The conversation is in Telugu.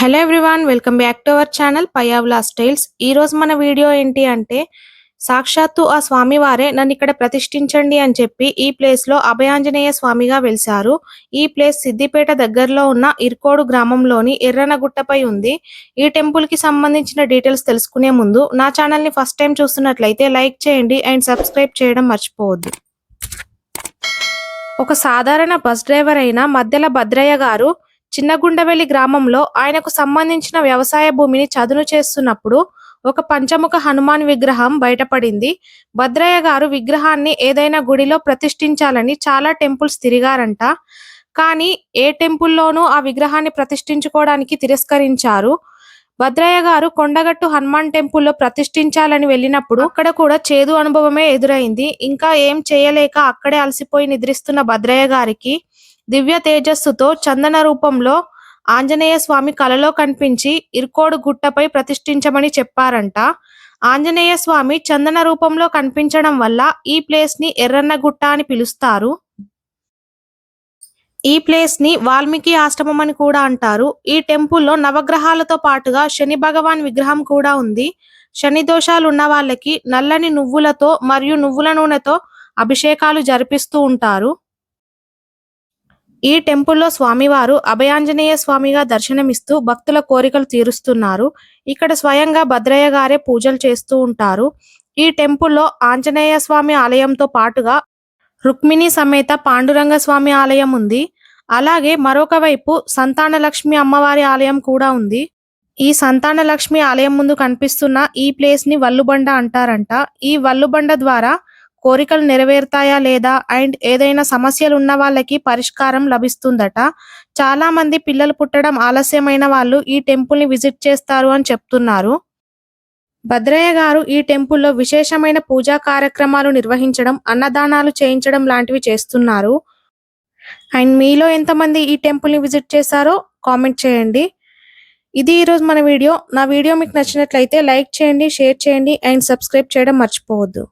Hello everyone, welcome back to our channel పయావ్లా స్టైల్స్. ఈ రోజు మన వీడియో ఏంటి అంటే సాక్షాత్తు ఆ స్వామివారే నన్ను ఇక్కడ ప్రతిష్ఠించండి అని చెప్పి ఈ ప్లేస్ లో అభయాంజనేయ స్వామిగా వెలిశారు. ఈ ప్లేస్ సిద్దిపేట దగ్గరలో ఉన్న ఇర్కోడు గ్రామంలోని ఎర్రనగుట్టపై ఉంది. ఈ టెంపుల్ కి సంబంధించిన డీటెయిల్స్ తెలుసుకునే ముందు నా ఛానల్ ని ఫస్ట్ టైం చూస్తున్నట్లయితే లైక్ చేయండి అండ్ సబ్స్క్రైబ్ చేయడం మర్చిపోవద్దు. ఒక సాధారణ బస్ డ్రైవర్ అయిన మద్దెల భద్రయ్య గారు చిన్నగుండవెల్లి గ్రామంలో ఆయనకు సంబంధించిన వ్యవసాయ భూమిని చదును చేస్తున్నప్పుడు ఒక పంచముఖ హనుమాన్ విగ్రహం బయటపడింది. భద్రయ్య గారు విగ్రహాన్ని ఏదైనా గుడిలో ప్రతిష్ఠించాలని చాలా టెంపుల్స్ తిరిగారంట. కానీ ఏ టెంపుల్లోనూ ఆ విగ్రహాన్ని ప్రతిష్ఠించుకోవడానికి తిరస్కరించారు. భద్రయ్య గారు కొండగట్టు హనుమాన్ టెంపుల్లో ప్రతిష్ఠించాలని వెళ్ళినప్పుడు అక్కడ కూడా చేదు అనుభవమే ఎదురైంది. ఇంకా ఏం చేయలేక అక్కడే అలసిపోయి నిద్రిస్తున్న భద్రయ్య గారికి దివ్య తేజస్సుతో చందన రూపంలో ఆంజనేయ స్వామి కలలో కనిపించి ఇర్కోడు గుట్టపై ప్రతిష్ఠించమని చెప్పారంట. ఆంజనేయ స్వామి చందన రూపంలో కనిపించడం వల్ల ఈ ప్లేస్ ని ఎర్రన్న గుట్ట అని పిలుస్తారు. ఈ ప్లేస్ ని వాల్మీకి ఆశ్రమం అని కూడా అంటారు. ఈ టెంపుల్లో నవగ్రహాలతో పాటుగా శని భగవాన్ విగ్రహం కూడా ఉంది. శని దోషాలు ఉన్న వాళ్ళకి నల్లని నువ్వులతో మరియు నువ్వుల నూనెతో అభిషేకాలు జరిపిస్తూ ఉంటారు. ఈ టెంపుల్లో స్వామివారు అభయాంజనేయ స్వామిగా దర్శనమిస్తూ భక్తుల కోరికలు తీరుస్తున్నారు. ఇక్కడ స్వయంగా భద్రయ్య గారే పూజలు చేస్తూ ఉంటారు. ఈ టెంపుల్లో ఆంజనేయ స్వామి ఆలయంతో పాటుగా రుక్మిణి సమేత పాండురంగ స్వామి ఆలయం ఉంది. అలాగే మరొక వైపు సంతానలక్ష్మి అమ్మవారి ఆలయం కూడా ఉంది. ఈ సంతానలక్ష్మి ఆలయం ముందు కనిపిస్తున్న ఈ ప్లేస్ ని వల్లుబండ అంటారంట. ఈ వల్లుబండ ద్వారా కోరికలు నెరవేరుతాయా లేదా అండ్ ఏదైనా సమస్యలు ఉన్న వాళ్ళకి పరిష్కారం లభిస్తుందట. చాలా మంది పిల్లలు పుట్టడం ఆలస్యమైన వాళ్ళు ఈ టెంపుల్ ని విజిట్ చేస్తారు అని చెప్తున్నారు. భద్రయ్య గారు ఈ టెంపుల్లో విశేషమైన పూజా కార్యక్రమాలు నిర్వహించడం, అన్నదానాలు చేయించడం లాంటివి చేస్తున్నారు. అండ్ మీలో ఎంతమంది ఈ టెంపుల్ ని విజిట్ చేశారో కామెంట్ చేయండి. ఇది ఈరోజు మన వీడియో. నా వీడియో మీకు నచ్చినట్లయితే లైక్ చేయండి, షేర్ చేయండి అండ్ సబ్స్క్రైబ్ చేయడం మర్చిపోవద్దు.